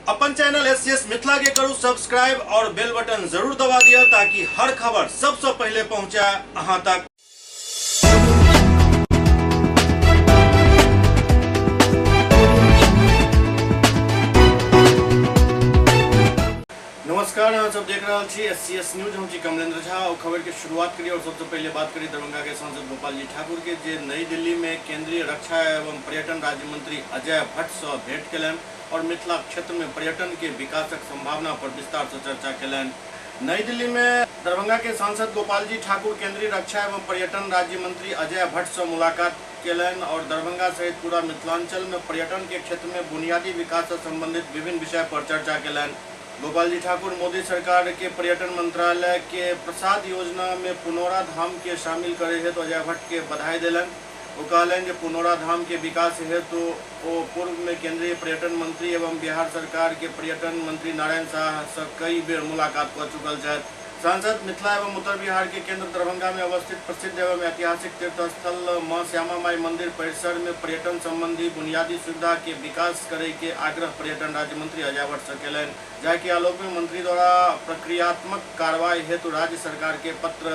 अपन channel SCS Mithila के करू subscribe और बेल बटन जरूर दबा दिया ताकि हर खबर सबसे पहले पहुंचे अहां तक। नमस्कार, अहाँ सब देख रहा छी एससीएस न्यूज। हम छी कमलेंद्र झा और खबर की शुरुआत करिए और सबसे पहले बात करिए दरभंगा के सांसद गोपाल जी ठाकुर के जे नई दिल्ली में केंद्रीय रक्षा एवं पर्यटन राज्य मंत्री अजय भट्ट से भेंट कयलनि और मिथिला क्षेत्र में पर्यटन के विकासक संभावना पर विस्तार से चर्चा कयलनि। नई दिल्ली में दरभंगा के सांसद गोपाल जी ठाकुर केंद्रीय रक्षा एवं पर्यटन राज्य मंत्री अजय भट्ट से मुलाकात कयलनि और दरभंगा सहित पूरा मिथिलांचल में पर्यटन के क्षेत्र में बुनियादी विकास से संबंधित विभिन्न विषय पर चर्चा कयलनि। गोपाल जी ठाकुर मोदी सरकार के पर्यटन मंत्रालय के प्रसाद योजना में पुनौरा धाम के शामिल करे हेतु अजय भट्ट के बधाई दिलन। वो कहलन जे पुनौरा धाम के विकास हेतु वो पूर्व में केंद्रीय पर्यटन मंत्री एवं बिहार सरकार के पर्यटन मंत्री नारायण शाह से कई बेर मुलाकात कर चुकल छथि। सांसद मिथिला एवं उत्तर बिहार के केंद्र दरभंगा में अवस्थित प्रसिद्ध एवं ऐतिहासिक तीर्थस्थल मां श्यामा माई मंदिर परिसर में पर्यटन संबंधी बुनियादी सुविधा के विकास करे के आग्रह पर्यटन राज्य मंत्री अजय भट्ट से कयलनि, जाहि आलोक में मंत्री द्वारा प्रक्रियात्मक कार्रवाई हेतु राज्य सरकार के पत्र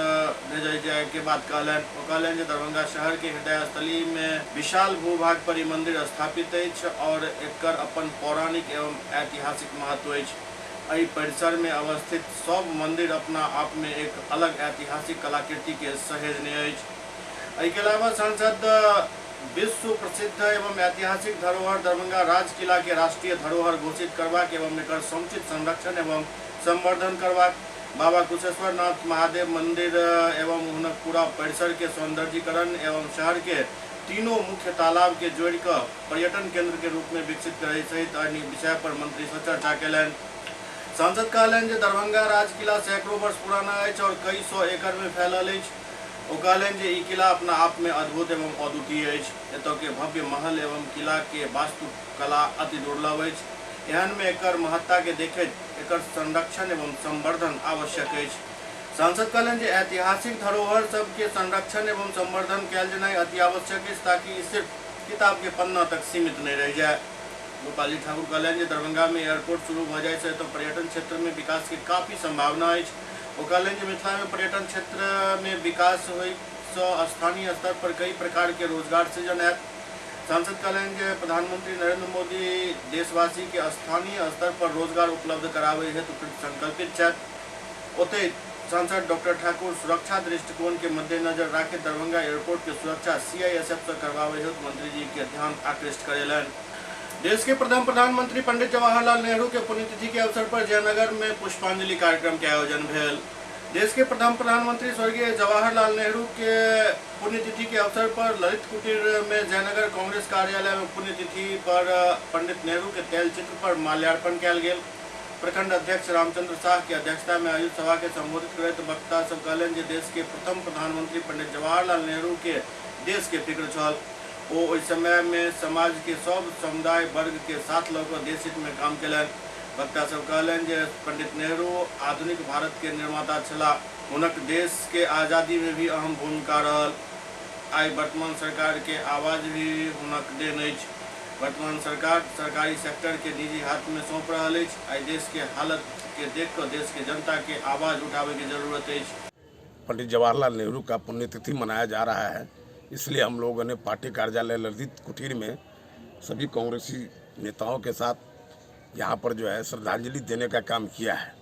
भेजे जाए के बात कहलनि। वो कहलनि जे दरभंगा शहर के हृदय स्थली में विशाल भूभाग पर मंदिर स्थापित अछि और एकर अपन पौराणिक एवं ऐतिहासिक महत्व अछि। एहि परिसर में अवस्थित सब मंदिर अपना आप में एक अलग ऐतिहासिक कलाकृति के सहेजने अछि। एहि के अलावा सांसद विश्व प्रसिद्ध एवं ऐतिहासिक धरोहर दरभंगा राज किला के राष्ट्रीय धरोहर घोषित करबाक एवं एकर समुचित संरक्षण एवं संवर्धन करबाक, बाबा कुशेश्वरनाथ महादेव मंदिर एवं हुनक पूरा परिसर के सौंदर्यीकरण एवं शहर के तीनों मुख्य तालाब के जोड़ कर पर्यटन केंद्र के रूप में विकसित करे सहित अन्य विषय पर मंत्री से चर्चा कयलनि। सांसद कहलनि जे दरभंगा राज किला सैकड़ों वर्ष पुराना अछि और कई सौ एकड़ में फैलल अछि। ओ कहलनि जे ई किला अपना आप में अद्भुत एवं अद्वितीय अछि। एतय के भव्य महल एवं किला के वास्तुकला अति दुर्लभ अछि। एहन में एकर महत्ता के देखैत एकर संरक्षण एवं संवर्धन आवश्यक अछि। सांसद कहलनि जे ऐतिहासिक धरोहर सब के संरक्षण एवं संवर्धन कयल जेनाइ अति आवश्यक अछि ताकि ई सिर्फ किताब के पन्ना तक सीमित नहीं रह जाए। गोपाल जी ठाकुर कहलनि जे दरभंगा में एयरपोर्ट शुरू भ जाए से तो पर्यटन क्षेत्र में विकास की काफी संभावना अछि। वो कहलनि जे मिथिला में पर्यटन क्षेत्र में विकास होय से स्थानीय स्तर पर कई प्रकार के रोजगार सृजन हैत। सांसद कहलनि जे प्रधानमंत्री नरेंद्र मोदी देशवासी के स्थानीय स्तर पर रोजगार उपलब्ध करावे हेतु संकल्पित छथि। ओतहि सांसद डॉक्टर ठाकुर सुरक्षा दृष्टिकोण के मद्देनजर राखित दरभंगा एयरपोर्ट के सुरक्षा सीआईएसएफ से करवावे हेतु मंत्री जी के ध्यान आकृष्ट करेलनि। देश के प्रथम प्रधानमंत्री पंडित जवाहरलाल नेहरू के पुण्यतिथि के अवसर पर जयनगर में पुष्पांजलि कार्यक्रम के आयोजन भेल। देश के प्रथम प्रधानमंत्री स्वर्गीय जवाहरलाल नेहरू के पुण्यतिथि के अवसर पर ललित कुटीर में जयनगर कांग्रेस कार्यालय में पुण्यतिथि पर पंडित नेहरू के तैल चित्र पर माल्यार्पण कयल गेल। प्रखंड अध्यक्ष रामचंद्र शाह की अध्यक्षता में आयोजित सभा के संबोधित करैत वक्ता सब कहलनि जे देश के प्रथम प्रधानमंत्री पंडित जवाहरलाल नेहरू के देश के फिक्र छल। वो उस समय में समाज के सब समुदाय वर्ग के साथ लौकर देश हित में काम कयलनि। वक्ता सब कहलनि जे पंडित नेहरू आधुनिक भारत के निर्माता छलाह। हुनक देश के आज़ादी में भी अहम भूमिका रहल। आई वर्तमान सरकार के आवाज भी हुनक देन अछि। वर्तमान सरकार सरकारी सेक्टर के निजी हाथ में सौंप रहल अछि। आई देश के हालत के देख कर देश के जनता के आवाज उठावे की जरूरत है। पंडित जवाहरलाल नेहरू का पुण्यतिथि मनाया जा रहा है, इसलिए हम लोगों ने पार्टी कार्यालय ललित कुटीर में सभी कांग्रेसी नेताओं के साथ यहाँ पर जो है श्रद्धांजलि देने का काम किया है।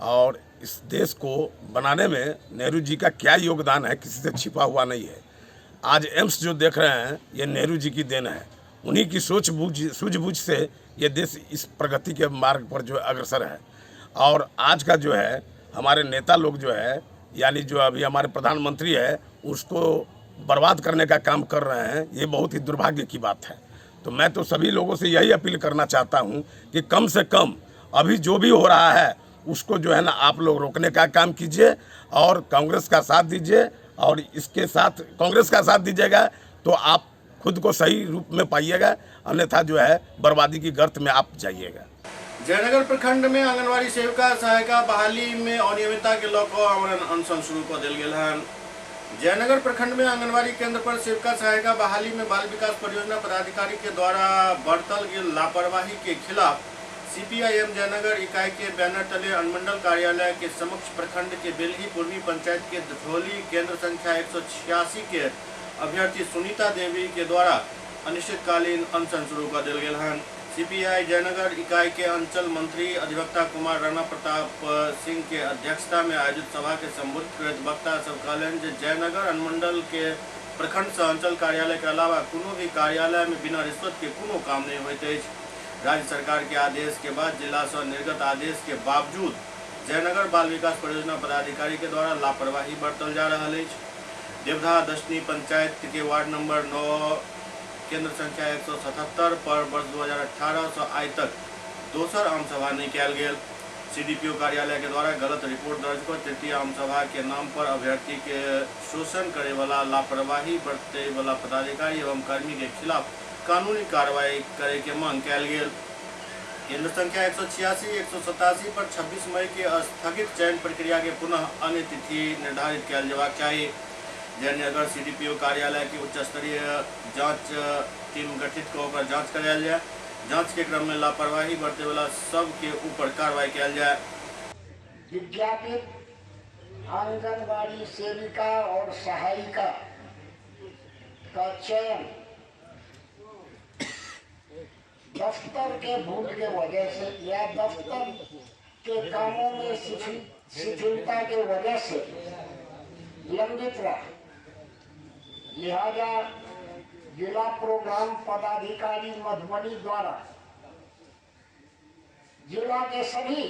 और इस देश को बनाने में नेहरू जी का क्या योगदान है किसी से छिपा हुआ नहीं है। आज एम्स जो देख रहे हैं ये नेहरू जी की देन है। उन्हीं की सूझबूझ से ये देश इस प्रगति के मार्ग पर जो अग्रसर है। और आज का जो है हमारे नेता लोग जो है यानी जो अभी हमारे प्रधानमंत्री है उसको बर्बाद करने का काम कर रहे हैं, ये बहुत ही दुर्भाग्य की बात है। तो मैं तो सभी लोगों से यही अपील करना चाहता हूं कि कम से कम अभी जो भी हो रहा है उसको जो है ना आप लोग रोकने का काम कीजिए और कांग्रेस का साथ दीजिए। और इसके साथ कांग्रेस का साथ दीजिएगा तो आप खुद को सही रूप में पाइएगा, अन्यथा जो है बर्बादी की गर्त में आप जाइएगा। जयनगर प्रखंड में आंगनबाड़ी सेविका सहायिका बहाली में अनियमितता के लौकर आमरण अनशन शुरू कर दिल गेल है। जयनगर प्रखंड में आंगनबाड़ी केंद्र पर सेविका सहायिका बहाली में बाल विकास परियोजना पदाधिकारी के द्वारा बरतल गेल लापरवाही के खिलाफ सीपीआईएम जयनगर इकाई के बैनर तले अनुमंडल कार्यालय के समक्ष प्रखंड के बेलगी पूर्वी पंचायत के धौली केंद्र संख्या 186 के अभ्यर्थी सुनीता देवी के द्वारा अनिश्चितकालीन अनशन शुरू कर दिल गेल हन। सीपीआई जयनगर इकाई के अंचल मंत्री अधिवक्ता कुमार राणा प्रताप सिंह के अध्यक्षता में आयोजित सभा के संबोधित करत वक्ता सब कहलन जे जयनगर अनुमंडल के प्रखंड से अंचल कार्यालय के अलावा कोनो भी कार्यालय में बिना रिश्वत के कोनो काम नहीं होइत अछि। राज्य सरकार के आदेश के बाद जिला से निर्गत आदेश के बावजूद जयनगर बाल विकास परियोजना पदाधिकारी के द्वारा लापरवाही बरतल जा रहा है। देवधा दशनी पंचायत के वार्ड नंबर 9 केंद्र संख्या 177 पर वर्ष 2018 से आज तक दोसर आम सभा नहीं कल गेल। सीडीपीओ कार्यालय के द्वारा गलत रिपोर्ट दर्ज कर तृतीय आम सभा के नाम पर अभ्यर्थी के शोषण करे वाला लापरवाही बरते वाला पदाधिकारी एवं कर्मी के खिलाफ कानूनी कार्रवाई करे के मांग कल गेल। केंद्र संख्या 186, 187 पर 26 मई के स्थगित चयन प्रक्रिया के पुनः अन्य तिथि निर्धारित कल जबाक चाहिए। जयनगर सीडीपीओ कार्यालय की उच्च स्तरीय जांच टीम गठित कर जांच करायल जाए। जांच के क्रम में लापरवाही बरते वाला सब के ऊपर कार्रवाई किया जाए। विज्ञापित आंगनबाड़ी सेविका और सहायिका का चयन दफ्तर के भूल के वजह से या दफ्तर के कामों में शिथिलता के वजह से लंबित रहा। लिहाजा जिला प्रोग्राम पदाधिकारी मधुबनी द्वारा जिला के सभी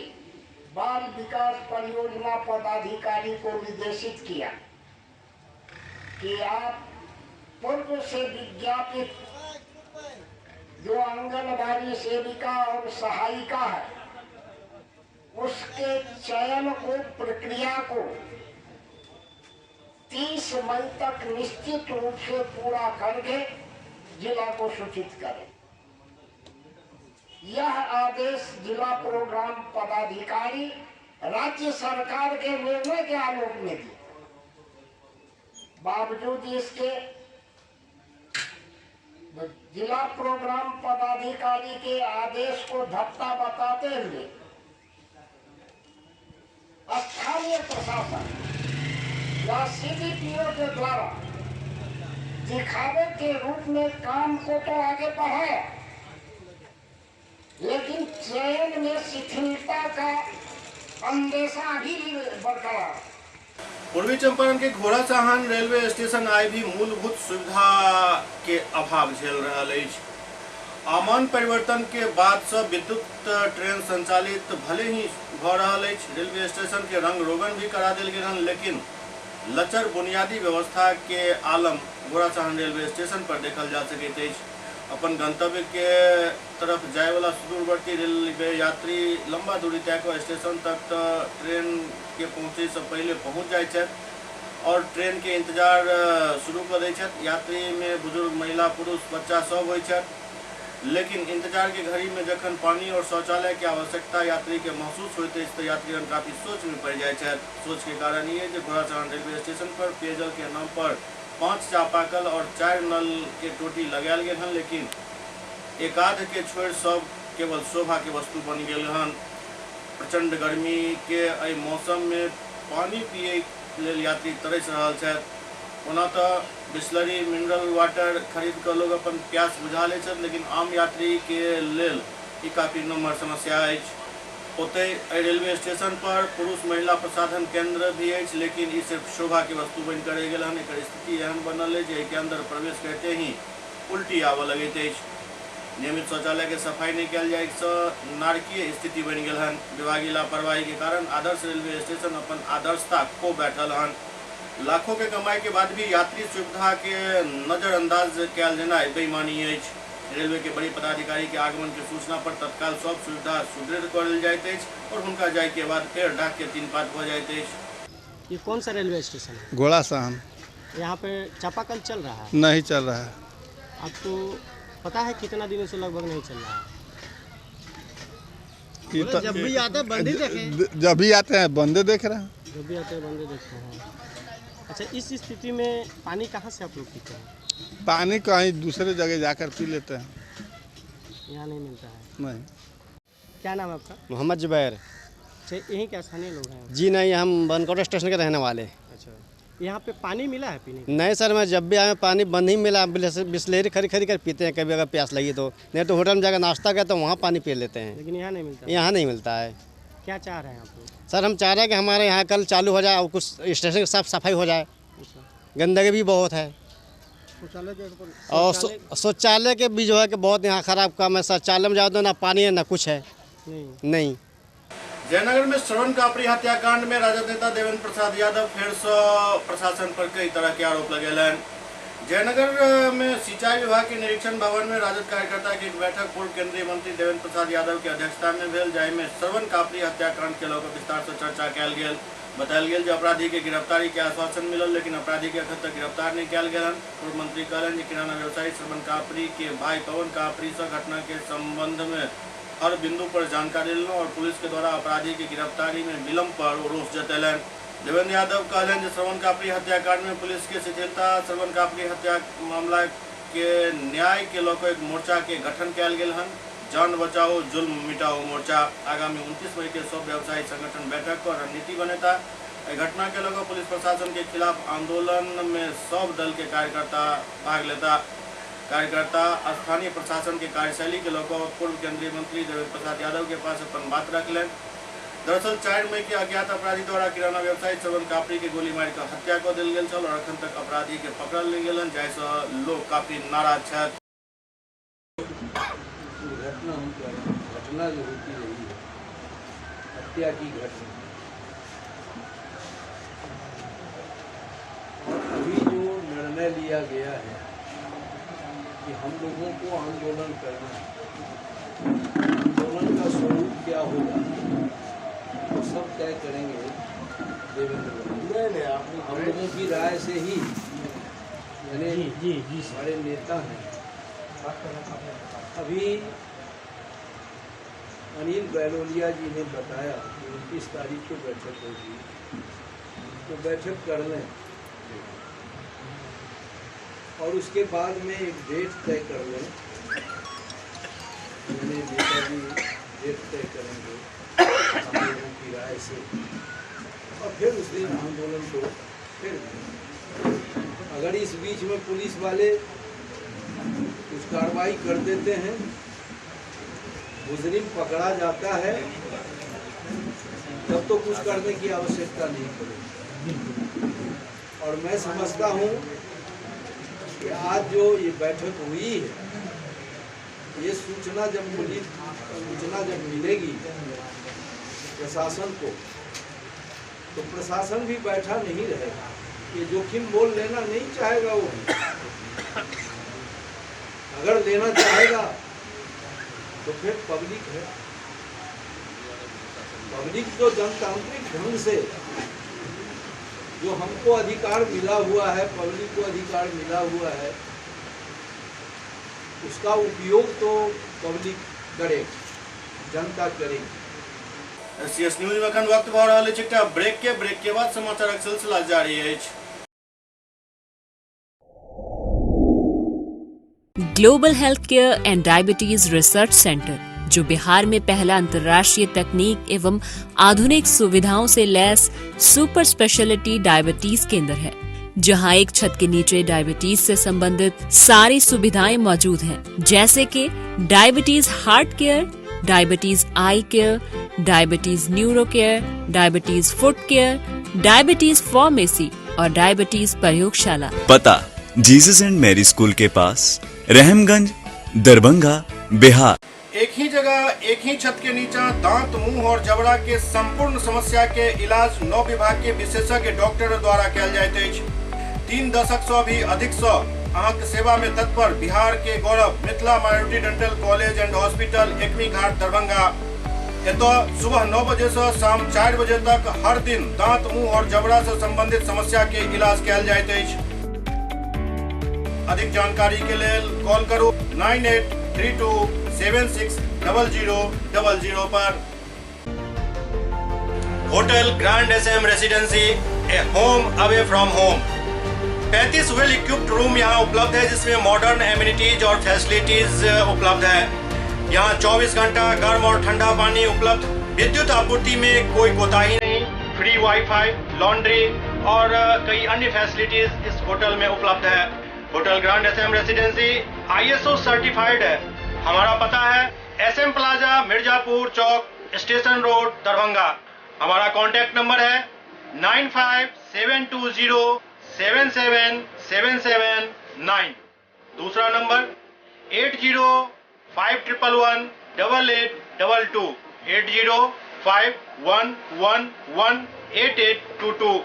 बाल विकास परियोजना पदाधिकारी को निर्देशित किया कि आप पूर्व से विज्ञापित जो आंगनबाड़ी सेविका और सहायिका है उसके चयन को प्रक्रिया को 30 मई तक निश्चित रूप से पूरा करके जिला को सूचित करें। यह आदेश जिला प्रोग्राम पदाधिकारी राज्य सरकार के निर्णय के आलोक में दिए। बावजूद इसके जिला प्रोग्राम पदाधिकारी के आदेश को धत्ता बताते हुए स्थानीय प्रशासन या सीडीपीओ के द्वारा दिखावे के रूप में काम को तो आगे बढ़ाया, लेकिन चयन में शिथिलता का अंदेशा भी बरकरार। पूर्वी चंपारण के घोड़ा चाहान रेलवे स्टेशन आइ भी मूलभूत सुविधा के अभाव झेल रहा है। आमान परिवर्तन के बाद से विद्युत ट्रेन संचालित भले ही भ रहा है। रेलवे स्टेशन के रंग रोगन भी करा दिल गेल, लेकिन लचर बुनियादी व्यवस्था के आलम घोड़ा चाहान रेलवे स्टेशन पर देखल जा सकते हैं। अपन गंतव्य के तरफ जाए वाला सुदूरवर्ती रेलवे यात्री लंबा दूरी तय कर स्टेशन तक ट्रेन के पहुँचे से पहले पहुँच जाए और ट्रेन के इंतजार शुरू कर दे। यात्री में बुजुर्ग, महिला, पुरुष, बच्चा सब हो, लेकिन इंतजार के घड़ी में जखन पानी और शौचालय की आवश्यकता यात्री के महसूस होते तो यात्री काफी सोच में पड़ जाए। सोच के कारण ये जो घोड़ा चाहान रेलवे स्टेशन पर पेयजल के नाम पर 5 चापाकल और 4 नल के टोटी लगायल गए हैं, लेकिन एकाध के छोड़ सब केवल शोभा के वस्तु बन गए हैं। प्रचंड गर्मी के एहि मौसम में पानी पिए लेल यात्री तरस रहा है। ओना तो बिस्लरी मिनरल वाटर खरीद कर लोग अपन प्यास बुझा ले, लेकिन आम यात्री के लेल ई काफी नम्हर समस्या है। ओते रेलवे स्टेशन पर पुरुष महिला प्रसाधन केंद्र भी है, लेकिन ये सिर्फ शोभा के वस्तु बन कर रह गए। एक स्थिति एहन बनल है जे के अंदर प्रवेश करते ही उल्टी आवे लगैत है। नियमित शौचालय के सफाई नहीं कल जाए से नारकीय स्थिति बन गए हैं। विभागीय लापरवाही के कारण आदर्श रेलवे स्टेशन अपन आदर्शता खो बैठल हैं। लाखों के कमाई के बाद भी यात्री सुविधा के नजरअंदाज कल जेना बेईमानी है। रेलवे के बड़ी पदाधिकारी के आगमन के सूचना पर तत्काल सब सुविधा सुदृढ़ कर जाते और उनका जाए के बाद फिर डाक के 3 पात हो जाते। ये कौन सा रेलवे स्टेशन है? घोड़ा चाहान। यहाँ पे चापाकल चल रहा है? नहीं चल रहा है। आपको पता है कितना दिनों से लगभग नहीं चल रहा है? जब भी आते हैं बंदे देखे, जब भी आते हैं बंदे देख रहे हैं। जब भी आते हैं बंदे देखते हैं। अच्छा, इस स्थिति में पानी कहाँ से आप लोग पीते हैं? पानी कहीं दूसरे जगह जाकर पी लेते हैं। यहाँ नहीं मिलता है? नहीं। क्या नाम है आपका? मोहम्मद जुबैर। अच्छा, यहीं के स्थानीय लोग हैं? जी नहीं, हम बनकोट स्टेशन के रहने वाले। अच्छा, यहाँ पे पानी मिला है पीने के? नहीं सर, मैं जब भी आया पानी बंद ही मिला। बिस्लेरी खरीद कर पीते हैं कभी अगर प्यास लगी तो, नहीं तो होटल में जाकर नाश्ता किया तो वहाँ पानी पी लेते हैं। लेकिन यहाँ नहीं मिलता? यहाँ नहीं मिलता है। क्या चाह रहे हैं आप लोग? सर हम चाह रहे हैं कि हमारे यहाँ कल चालू हो जाए और कुछ स्टेशन की साफ सफाई हो जाए। गंदगी भी बहुत है और शौचालय के भी जो है कि बहुत यहाँ खराब काम है। शौचालय में जाओ तो ना पानी है ना कुछ है। नहीं। जयनगर में श्रवण कापरी हत्याकांड में राजद नेता देवेंद्र प्रसाद यादव फिर से प्रशासन पर कई तरह के आरोप लगेलन। जयनगर में सिंचाई विभाग के निरीक्षण भवन में राजद कार्यकर्ता की एक बैठक पूर्व केंद्रीय मंत्री देवेंद्र प्रसाद यादव की अध्यक्षता में भेल, जाहि में श्रवण कापरी हत्याकांड के लऽ कऽ विस्तार से चर्चा कयल गेल। बतायल गेल जे अपराधी के गिरफ्तारी के आश्वासन मिलल, लेकिन अपराधी के अखन तक गिरफ्तार नहीं कयल गेलन। पूर्व मंत्री कहलन जे किराना व्यवसायी श्रवण कापरी के भाई पवन कापरी से घटना के संबंध में हर बिंदु पर जानकारी लेलन और पुलिस के द्वारा अपराधी की गिरफ्तारी में विलम्ब पर रोष जतैलन। देवेंद्र यादव कहलन जे श्रवण कापरी हत्याकांड में पुलिस के शिथिलता, श्रवण कापरी हत्या मामला के न्याय के लऽ कऽ एक मोर्चा के गठन कयल गेल हन, जान बचाओ जुल्म मिटाओ मोर्चा। आगामी 29 मई के सब व्यवसायी संगठन बैठक कर रणनीति बनेता। घटना के लऽ कऽ पुलिस प्रशासन के खिलाफ आंदोलन में सब दल के कार्यकर्ता भाग लेता। कार्यकर्ता स्थानीय प्रशासन के कार्यशैली के लऽ कऽ पूर्व केंद्रीय मंत्री देवेंद्र प्रसाद यादव के पास अपन बात रखलें। दरअसल 4 मई के अज्ञात अपराधी द्वारा किराना व्यवसायी श्रवण कापरी के गोली मार कर हत्या कर देल गेल छल और अखन तक अपराधी के पकड़ल नहीं गेलन, जाहिसँ लोग काफी नाराज छथि। घटना जो होती रही है, हत्या की घटना, और अभी जो निर्णय लिया गया है कि हम लोगों को आंदोलन करना है, आंदोलन का स्वरूप क्या होगा तो सब तय करेंगे देवेंद्र। हम लोगों की राय से ही हमारे नेता हैं। अभी अनिल बैलोलिया जी ने बताया कि 29 तारीख को बैठक होगी, तो बैठक कर लें और उसके बाद में एक डेट तय कर लें। मैंने नेताजी डेट तय करेंगे हम लोगों की राय से और फिर उस दिन आंदोलन को फिर अगर इस बीच में पुलिस वाले कुछ कार्रवाई कर देते हैं, मुजरिम पकड़ा जाता है, तब तो कुछ करने की आवश्यकता नहीं पड़ेगी। और मैं समझता हूँ कि आज जो ये बैठक हुई है, ये सूचना जब मिलेगी प्रशासन को, तो प्रशासन भी बैठा नहीं रहेगा। ये जोखिम मोल लेना नहीं चाहेगा वो। अगर लेना चाहेगा तो फिर पब्लिक है। पब्लिक तो जनतांत्रिक ढंग से जो हमको अधिकार मिला हुआ है, पब्लिक को अधिकार मिला हुआ है, उसका उपयोग तो पब्लिक करेगी, जनता करेगी। एससीएस न्यूज में अखन वक्त भऽ रहल अछि एकटा ब्रेक के बाद समाचारक सिलसिला जारी अछि। Global health care and diabetes research centre, जो बिहार में पहला अंतर्राष्ट्रीय तकनीक एवं आधुनिक सुविधाओं से लैस सुपर स्पेशलिटी डायबिटीज केंद्र है, जहां एक छत के नीचे डायबिटीज से संबंधित सारी सुविधाएं मौजूद हैं, जैसे कि diabetes heart care, diabetes eye care, diabetes neuro care, diabetes foot care, diabetes pharmacy और डायबिटीज प्रयोगशाला। पता जीसस एंड मैरी स्कूल के पास, रहमगंज, दरभंगा, बिहार। एक ही जगह एक ही छत के नीचे दांत, मुंह और जबड़ा के संपूर्ण समस्या के इलाज 9 विभाग के विशेषज्ञ डॉक्टर द्वारा कयल जाइत अछि। 3 दशक से भी अधिक से अहाँक सेवा में तत्पर बिहार के गौरव Mithila Minority Dental College and Hospital, Ekmi Ghat, Darbhanga. एतऽ सुबह 9 बजे से शाम 4 बजे तक हर दिन दांत, मुंह और जबड़ा से संबंधित समस्या के इलाज कयल जाइत अछि। अधिक जानकारी के लिए कॉल करू 9832760000 पर। Hotel grand SM residency, a home away from home. 35 well equipped room यहाँ उपलब्ध है, जिसमें मॉडर्न एमिनिटीज और फैसिलिटीज उपलब्ध है। यहाँ 24 घंटा गर्म और ठंडा पानी उपलब्ध। विद्युत आपूर्ति में कोई कोताही नहीं। फ्री वाईफाई, लॉन्ड्री और कई अन्य फैसिलिटीज इस होटल में उपलब्ध है। Hotel grand SM residency ISO certified है। हमारा पता है SM plaza, Mirzapur Chowk, station road, Darbhanga. हमारा कॉन्टैक्ट नंबर है 9572077779। दूसरा नंबर 8051118822 8051118822।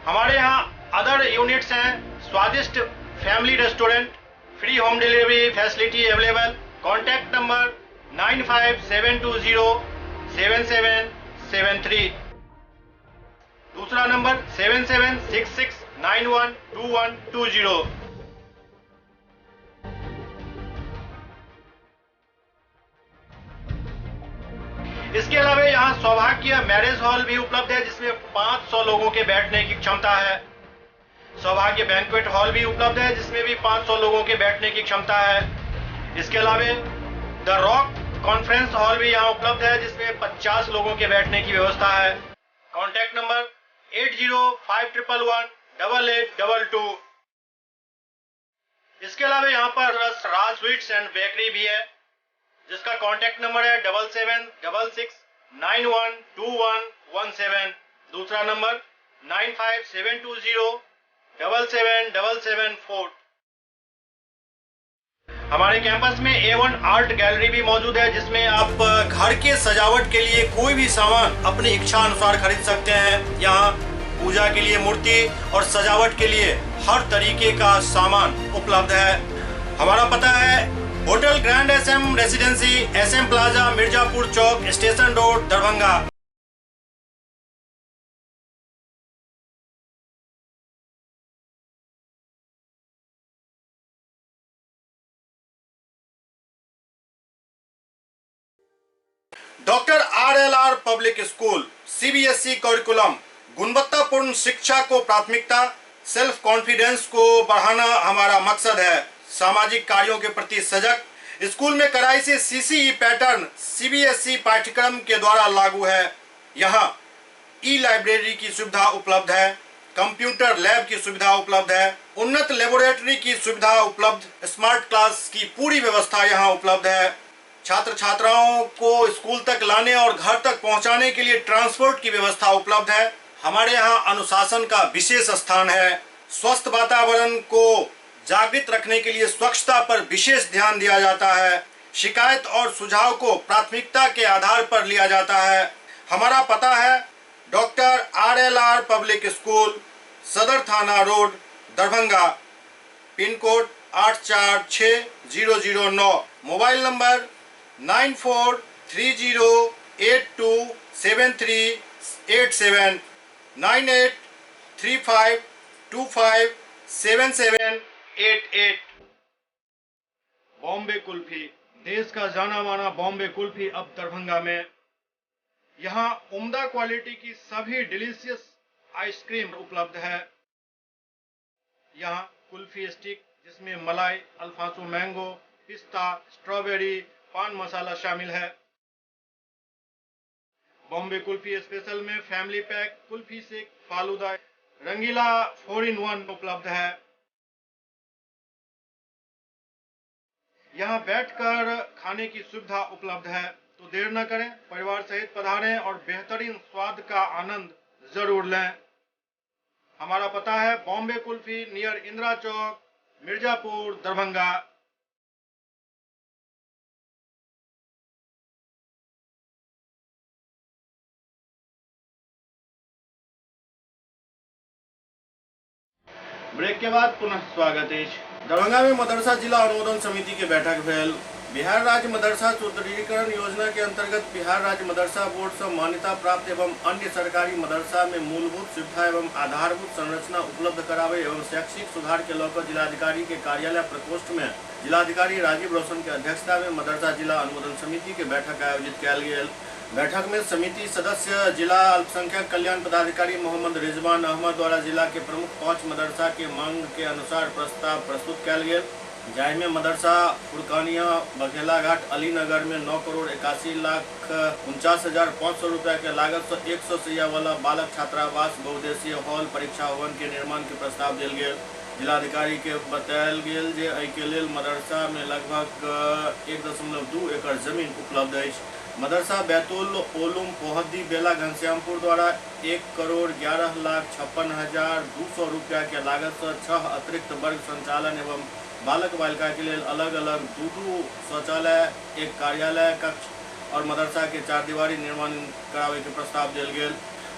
हमारे यहाँ अदर यूनिट्स हैं। स्वादिष्ट family restaurant, free home delivery facility available. Contact number 9572077773। दूसरा नंबर 7766912120। इसके अलावा यहाँ सौभाग्य मैरिज हॉल भी उपलब्ध है, जिसमें 500 लोगों के बैठने की क्षमता है। सौभाग्य बैंक्वेट हॉल भी उपलब्ध है, जिसमें भी 500 लोगों के बैठने की क्षमता है। इसके अलावा द रॉक कॉन्फ्रेंस हॉल भी यहाँ उपलब्ध है, जिसमें 50 लोगों के बैठने की व्यवस्था है। Contact number 8051118822। इसके अलावा यहाँ पर राज स्वीट्स एंड बेकरी भी है, जिसका कॉन्टैक्ट नंबर है 7766912117। दूसरा नंबर 9572077774। हमारे कैंपस में A1 आर्ट गैलरी भी मौजूद है, जिसमें आप घर के सजावट के लिए कोई भी सामान अपनी इच्छा अनुसार खरीद सकते हैं। यहाँ पूजा के लिए मूर्ति और सजावट के लिए हर तरीके का सामान उपलब्ध है। हमारा पता है hotel Grand SM Residency, SM plaza, Mirzapur Chowk, station road, Darbhanga. Doctor RLR Public School CBSE curriculum, गुणवत्तापूर्ण शिक्षा को प्राथमिकता, सेल्फ कॉन्फिडेंस को बढ़ाना हमारा मकसद है। सामाजिक कार्यों के प्रति सजग। स्कूल में कड़ाई से CCE पैटर्न CBSE पाठ्यक्रम के द्वारा लागू है। यहाँ लाइब्रेरी की सुविधा उपलब्ध है, कंप्यूटर लैब की सुविधा उपलब्ध है, उन्नत लेबोरेटरी की सुविधा उपलब्ध, स्मार्ट क्लास की पूरी व्यवस्था यहाँ उपलब्ध है। छात्र छात्राओं को स्कूल तक लाने और घर तक पहुंचाने के लिए ट्रांसपोर्ट की व्यवस्था उपलब्ध है। हमारे यहाँ अनुशासन का विशेष स्थान है। स्वस्थ वातावरण को जागृत रखने के लिए स्वच्छता पर विशेष ध्यान दिया जाता है। शिकायत और सुझाव को प्राथमिकता के आधार पर लिया जाता है। हमारा पता है डॉक्टर RLR पब्लिक स्कूल, सदर थाना road, Darbhanga. Pin code 846009। Mobile number 9430827387 9835257788। Bombay kulfi, देश का जाना माना बॉम्बे कुल्फी अब दरभंगा में। यहाँ उम्दा क्वालिटी की सभी डिलीशियस आइसक्रीम उपलब्ध है। यहाँ कुल्फी स्टिक, जिसमें मलाई, अल्फांसो मैंगो, पिस्ता, स्ट्रॉबेरी, पान मसाला शामिल है। बॉम्बे कुल्फी स्पेशल में फैमिली पैक, कुल्फी सेक, फालूदा, रंगीला 4-in-1 उपलब्ध है। यहाँ बैठकर खाने की सुविधा उपलब्ध है, तो देर न करें, परिवार सहित पधारें और बेहतरीन स्वाद का आनंद जरूर लें। हमारा पता है बॉम्बे कुल्फी, नियर इंदिरा चौक, मिर्जापुर, दरभंगा। ब्रेक के बाद पुनः स्वागत है। दरभंगा में मदरसा जिला अनुमोदन समिति की बैठक भेल। बिहार राज्य मदरसा सुदृढ़ीकरण योजना के अंतर्गत बिहार राज्य मदरसा बोर्ड से मान्यता प्राप्त एवं अन्य सरकारी मदरसा में मूलभूत सुविधा एवं आधारभूत संरचना उपलब्ध करावे एवं शैक्षिक सुधार के लौकर जिलाधिकारी के कार्यालय प्रकोष्ठ में जिलाधिकारी राजीव रोशन के अध्यक्षता में मदरसा जिला अनुमोदन समिति के बैठक आयोजित किया गया। बैठक में समिति सदस्य जिला अल्पसंख्यक कल्याण पदाधिकारी मोहम्मद रिजवान अहमद द्वारा जिला के प्रमुख 5 मदरसा के मांग के अनुसार प्रस्ताव प्रस्तुत किया गया, जाहि में मदरसा फुरकानिया बघेला घाट अलीनगर में 9,81,49,500 रुपया के लागत से 100 शैया वाला बालक छात्रावास बहुउद्देशीय हॉल परीक्षा भवन के निर्माण के प्रस्ताव दिल गया। जिलाधिकारी के बतायल गेल जे एहि के लेल मदरसा में लगभग 1.2 एकड़ जमीन उपलब्ध है। मदरसा बैतुल ओलुम पोहदी बेला घनश्यामपुर द्वारा 1,11,56,200 रुपया के लागत से 6 अतिरिक्त वर्ग संचालन एवं बालक बालिका के लिए अलग अलग 2 शौचालय, 1 कार्यालय कक्ष और मदरसा के 4 दीवारी निर्माण करावे के प्रस्ताव दिल गेल।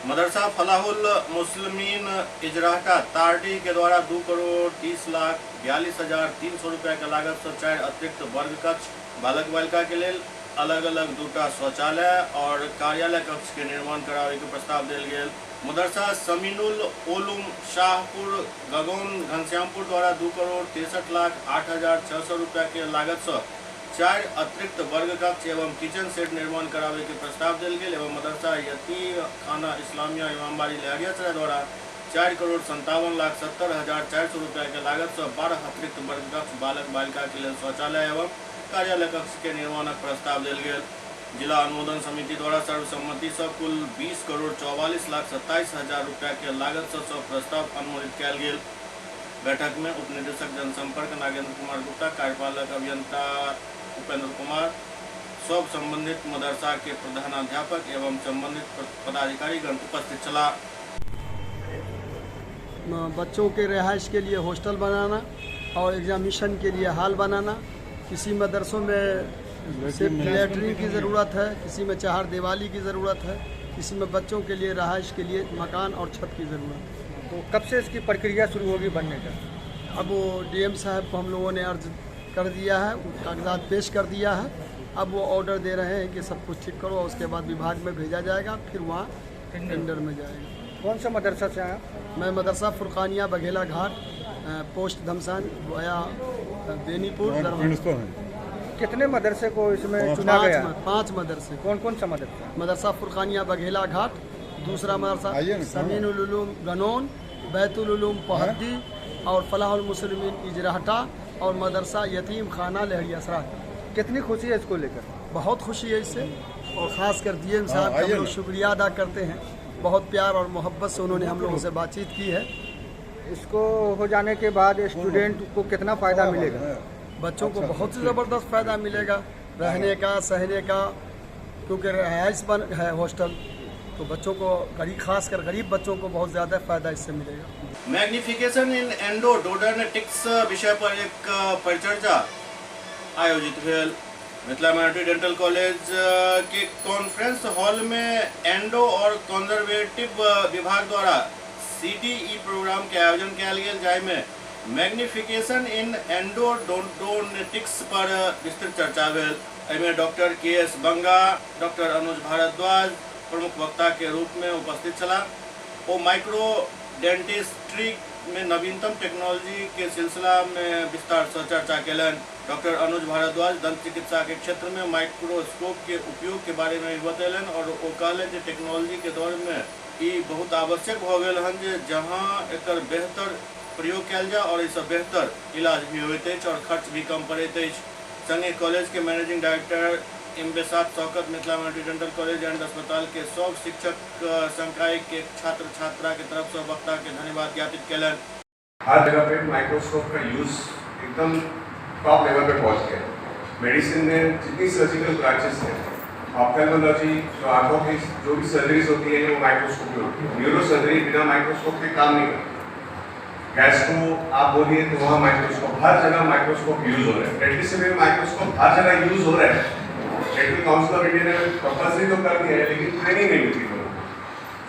मदरसा फलाहुल मुस्लिमीन इजराहटा तारडी के द्वारा 2,30,42,300 रुपया के लागत से 4 अतिरिक्त वर्ग कक्ष, बालक बालिका के लिए अलग अलग 2 शौचालय और कार्यालय कक्ष के निर्माण करावे के प्रस्ताव दिल गेल। मदरसा समीनुल ओलुम शाहपुर गगौन घनश्यामपुर द्वारा 2,63,08,600 रुपया के लागत से 4 अतिरिक्त वर्ग कक्ष एवं किचन सेट निर्माण करावे के प्रस्ताव दिल गेल एवं मदरसा यतीम खाना इस्लामिया इमामबाड़ी लहरियासराय द्वारा 4,57,70,400 रुपया के लागत से 12 अतिरिक्त वर्ग कक्ष, बालक बालिका के लिए शौचालय एवं कार्यालय कक्ष के निर्माणक प्रस्ताव दिल गेल। जिला अनुमोदन समिति द्वारा सर्वसम्मति से कुल 20,44,27,000 रुपया के लागत से सब प्रस्ताव अनुमोदित किया गेल। बैठक में उप निदेशक जनसंपर्क नागेंद्र कुमार गुप्ता, कार्यपालक अभियंता उपेंद्र कुमार, सब संबंधित मदरसा के प्रधानाध्यापक एवं संबंधित पदाधिकारीगण उपस्थित चला। बच्चों के रिहाइश के लिए हॉस्टल बनाना और एग्जामिनेशन के लिए हॉल बनाना, किसी मदरसों में सिर्फ लैट्रिन की ज़रूरत है, किसी में 4 दीवाली की ज़रूरत है, किसी में बच्चों के लिए रहाइश के लिए मकान और छत की ज़रूरत है। तो कब से इसकी प्रक्रिया शुरू होगी बनने का? अब वो डीएम साहब को हम लोगों ने अर्ज कर दिया है, कागजात पेश कर दिया है। अब वो ऑर्डर दे रहे हैं कि सब कुछ ठीक करो, उसके बाद विभाग में भेजा जाएगा, फिर वहाँ टेंडर में जाएगा। कौन सा मदरसा से आया? मैं मदरसा फुरकानिया बघेला घाट, पोस्ट धमसान वाया बेनीपुर दरभंगा। कितने मदरसे को इसमें चुना गया? 5 मदरसे। कौन कौन सा मदरसा? मदरसा फुरकानिया बघेला घाट, दूसरा मदरसा समीनुल उलूम गनौन, बैतुल उलूम पोहदी और फलाहुल मुस्लिमीन इजराहटा और मदरसा यतीम खाना लहरियासराय। कितनी खुशी है इसको लेकर? बहुत खुशी है इससे, और ख़ास कर डीएम साहब का हम लोग शुक्रिया अदा करते हैं। बहुत प्यार और मोहब्बत से उन्होंने हम लोगों से बातचीत की है। इसको हो जाने के बाद स्टूडेंट को कितना फ़ायदा मिलेगा? बच्चों को बहुत ही ज़बरदस्त फ़ायदा मिलेगा, रहने का, सहने का, क्योंकि रिहाइश बन है हॉस्टल, तो बच्चों को खासकर गरीब बच्चों को बहुत ज़्यादा फ़ायदा इससे मिलेगा। मैग्निफिकेशन इन एंडोडोडर्नेटिक्स विषय पर एक परिचर्चा आयोजित भेल। मिथिला माइनॉरिटी डेंटल कॉलेज के कॉन्फ्रेंस हॉल में एंडो और कंजर्वेटिव विभाग द्वारा CDE प्रोग्राम के आयोजन किया गया, जाहि में मैग्निफिकेशन इन एंडोडोडोनेटिक्स पर विस्तृत चर्चा भेल। एहिमे डॉक्टर KS बंगा, डॉक्टर अनुज भारद्वाज प्रमुख वक्ता के रूप में उपस्थित चला। वो माइक्रो डेंटिस्ट्री में नवीनतम टेक्नोलॉजी के सिलसिला में विस्तार से चर्चा कलन। डॉक्टर अनुज भारद्वाज दंत चिकित्सा के क्षेत्र में माइक्रोस्कोप के उपयोग के बारे में बतैलन और वो कहले जे टेक्नोलॉजी के दौर में ये बहुत आवश्यक हो गए हन जे जहाँ एक बेहतर प्रयोग किया जाए और इससे बेहतर इलाज भी होते और खर्च भी कम पड़ते। संगे कॉलेज के managing director Imbesat Shaukat Mithila Minority Dental College and अस्पताल के सब शिक्षक संकाय के छात्र छात्रा के तरफ से वक्ता के धन्यवाद ज्ञापित कलन। हर जगह पे माइक्रोस्कोप का यूज एकदम टॉप लेवल पे पहुंच गया। मेडिसिन में जितनी सर्जिकल ब्रांचेस हैं, ऑप्थेल्मोलॉजी जो आंखों की जो भी सर्जरीज होती है वो माइक्रोस्कोप में होती है। न्यूरो सर्जरी बिना माइक्रोस्कोप के काम नहीं करती। गैस्ट्रो आप बोलिए तो वहाँ माइक्रोस्कोप, हर जगह माइक्रोस्कोप यूज हो रहा है। डेंटिस्ट्री में माइक्रोस्कोप हर जगह यूज हो रहा है। डेंटल काउंसिल ऑफ इंडिया ने कंपल्सरी तो कर दिया है, लेकिन ट्रेनिंग नहीं मिलती लोगों को।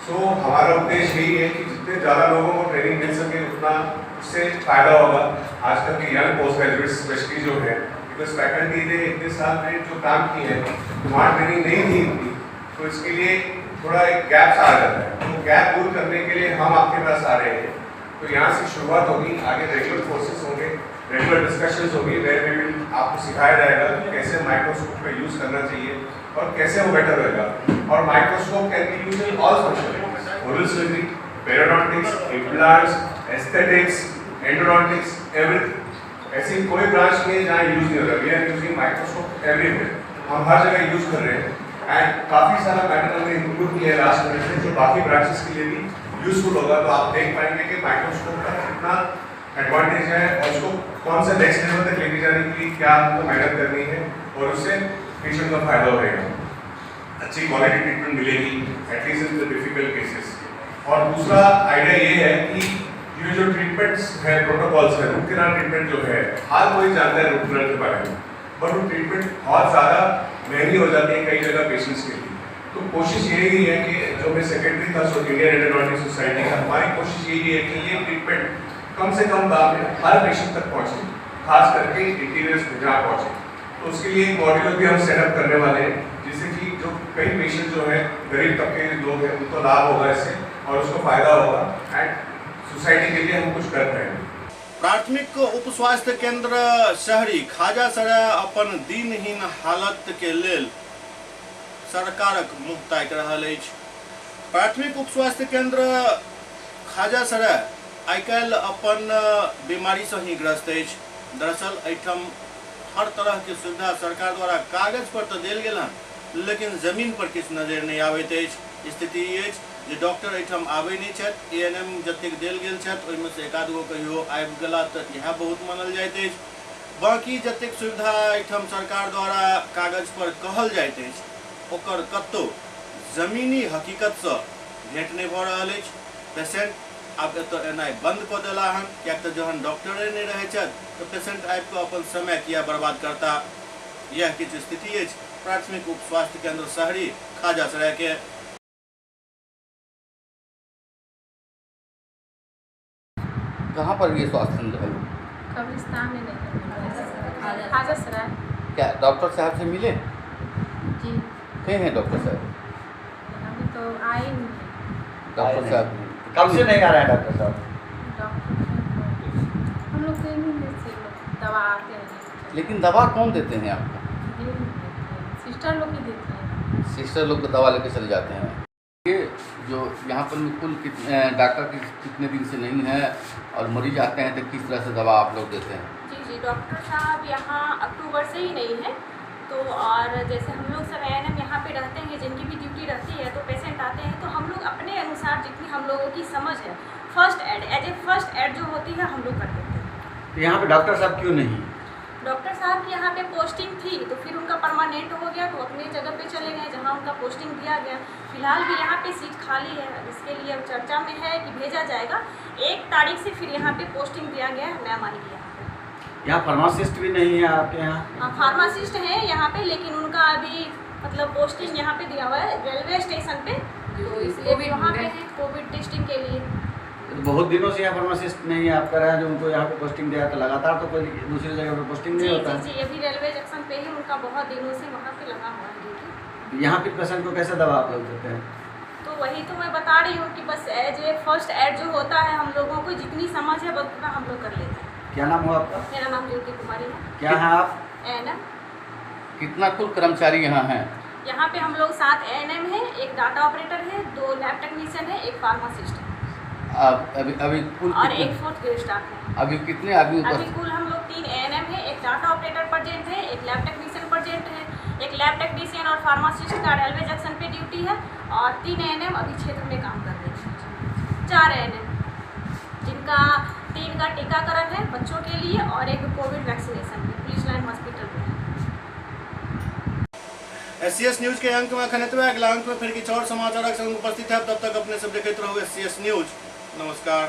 सो हमारा उद्देश्य यही है कि जितने ज़्यादा लोगों को ट्रेनिंग मिल सके उतना उससे फायदा होगा। आजकल के यंग पोस्ट ग्रेजुएट स्पेशली जो है, बिकॉज फैकल्टी ने इतने साल में जो काम की है वहाँ ट्रेनिंग नहीं थी इतनी, तो इसके लिए थोड़ा एक गैप आ जाता है। तो गैप दूर करने के लिए हम आपके पास आ रहे हैं। तो यहाँ से शुरुआत होगी, आगे रेगुलर कोर्सेज होंगे, रेगुलर डिस्कशंस होगी, वेयर आपको सिखाया जाएगा कि कैसे माइक्रोस्कोप का यूज़ करना चाहिए, और कैसे वो बेटर होगा। और microscope can be used in all specialities, oral surgery, periodontics, implants, aesthetics, endodontics, everything. ऐसी कोई ब्रांच नहीं है जहाँ यूज नहीं हो रहा। We are using microscope everywhere, हम हर जगह यूज कर रहे हैं। एंड काफ़ी सारा मैटर हमने इंक्लूड किया है लास्ट मिनट में, जो बाकी ब्रांचेस के लिए भी यूजफुल होगा। तो आप देख पाएंगे कि माइक्रोस्कोप का कितना एडवांटेज है और उसको कौन सा नेक्स्ट लेवल तक लेके जाने के लिए क्या हमको मेहनत करनी है और उससे पेशेंट का फायदा होगा, अच्छी क्वालिटी ट्रीटमेंट मिलेगी at least in the difficult cases. और दूसरा आइडिया ये है कि ये जो ट्रीटमेंट्स है, प्रोटोकॉल्स है, रूट कैनाल ट्रीटमेंट जो है, हर कोई जानता है रूट कैनाल के बारे में, पर वो ट्रीटमेंट बहुत ज़्यादा महंगी हो जाती है कई जगह पेशेंट्स के लिए। तो कोशिश यही है कि जो मैं सेक्रेटरी था इंडियन एंडोडोंटिक सोसाइटी का, हमारी कोशिश यही है कि ये ट्रीटमेंट कम से कम दाम में हर पेशेंट तक पहुँचे, खास करके इंटीरियर्स में जहाँ पहुँचे। तो उसके लिए एक मॉड्यूल भी हम सेटअप करने वाले हैं, जिससे कि जो कई पेशेंट जो है गरीब तबके के लोग हैं उनको लाभ होगा इससे और उसको फायदा होगा एंड सोसाइटी के लिए हम कुछ कर रहे हैं। प्राथमिक उप स्वास्थ्य केंद्र शहरी खाजासराय अपन दिनहीन हालत के लेल सरकारक मुँह ताकि रहल अछि। प्राथमिक उप स्वास्थ्य केंद्र खाजासराय आइ काल्हि अपन बीमारी से ही ग्रस्त अछि। दरअसल एहिठाम हर तरह के सुविधा सरकार द्वारा कागज पर तो देल गेल हन, लेकिन जमीन पर किछु नजर नहीं आबैत अछि। स्थिति अछि जे डॉक्टर एहिठाम आबै नहीं छथि, एएनएम जतेक देल गेल छथि ओहिमे से एक आध गो कहियो आबि गेला तऽ इएह बहुत मानल जाइत अछि। बाकी जतेक सुविधा एहिठाम सरकार द्वारा कागज पर कहल जाइत अछि ओकर कतौ जमीनी हकीकत से भेंट नहीं भऽ रहल अछि। पेशेंट आब एतऽ एनाइ बंद कऽ देला हन, किएक तऽ जहन डॉक्टरे नहीं रहै छथि तऽ पेशेंट आबि कऽ अपन समय किया बर्बाद करता। यह किछु स्थिति अछि प्राथमिक उप स्वास्थ्य केंद्र शहरी खाजासराय के। कहाँ पर ये स्वास्थ्य केंद्र है? कब्रिस्तान में नहीं, खाजासराय। क्या डॉक्टर साहब से मिले? जी। कहीं हैं डॉक्टर साहब? अभी तो आए नहीं। डॉक्टर साहब कब से नहीं आ रहा है डॉक्टर साहब? हम लोग कहीं से दवा आते हैं। लेकिन दवा कौन देते हैं आपको? सिस्टर लोग ही देती हैं। सिस्टर लोग तो दवा लेके चले जाते हैं। ये जो यहाँ पर कुल कितने डॉक्टर कितने दिन से नहीं है और मरीज आते हैं तो किस तरह से दवा आप लोग देते हैं? जी डॉक्टर साहब यहाँ अक्टूबर से ही नहीं है। तो और जैसे हम लोग सब एएनएम यहाँ पे रहते हैं, जिनकी भी ड्यूटी रहती है, तो पेशेंट आते हैं तो हम लोग अपने अनुसार जितनी हम लोगों की समझ है first aid as a first aid जो होती है हम लोग कर देते हैं। तो यहाँ पे डॉक्टर साहब क्यों नहीं? डॉक्टर साहब की यहाँ पे पोस्टिंग थी तो फिर उनका परमानेंट हो गया तो अपनी जगह पे चले गए जहाँ उनका पोस्टिंग दिया गया। फिलहाल भी यहाँ पे सीट खाली है, इसके लिए अब चर्चा में है कि भेजा जाएगा। 1 तारीख से फिर यहाँ पे पोस्टिंग दिया गया है, मैम आएगी यहाँ पे। यहाँ फार्मासिस्ट भी नहीं है आपके यहाँ? हाँ फार्मासिस्ट है यहाँ पे, लेकिन उनका अभी मतलब पोस्टिंग यहाँ पे दिया हुआ है रेलवे स्टेशन पे, तो इसलिए भी वहाँ पे है कोविड टेस्टिंग के लिए। तो बहुत दिनों से यहाँ फार्मासिस्ट नहीं है आप कह रहे हैं, जो उनको यहाँ पे पोस्टिंग दिया तो लगातार तो कोई दूसरी जगह पे पोस्टिंग नहीं होता है। जी अभी रेलवे जंक्शन पे ही उनका बहुत दिनों से वहाँ पे लगा हुआ है ड्यूटी। यहाँ पे पेशेंट को कैसे दवा आप लोग देते हैं? तो वही तो मैं बता रही हूँ कि बस एज ए फर्स्ट एड जो होता है हम लोगों को जितनी समझ है उतना हम लोग कर लेते हैं। क्या नाम हो आपका? मेरा नाम ज्योति कुमारी है। क्या है आप? एएनएम। कितना कुल कर्मचारी यहाँ हैं? यहाँ पे हम लोग 7 एएनएम है, 1 डाटा ऑपरेटर है, 2 लैब टेक्नीशियन है, 1 फार्मासिस्ट है। अभी कुल और 1 4th ग्रेड स्टाफ है। अभी कितने आदमी? अभी कुल हम लोग 3 एएनएम है, 1 डाटा ऑपरेटर प्रेजेंट है, 1 लैब टेक्नीशियन प्रेजेंट है, 1 लैब टेक्नीशियन और फार्मासिस्ट का रेलवे जंक्शन पे ड्यूटी है और 3 एएनएम अभी क्षेत्र में काम कर रहे हैं। 4 एएनएम जिनका 3 का टीकाकरण है बच्चों के लिए और 1 कोविड वैक्सीनेशन है पुलिस लाइन हॉस्पिटल में। SCS न्यूज के अंक में खनितवा अगला अंक में फिर किछु और समाचारक संग उपस्थित है। तब तक अपने सब देखते रहो SCS न्यूज। नमस्कार।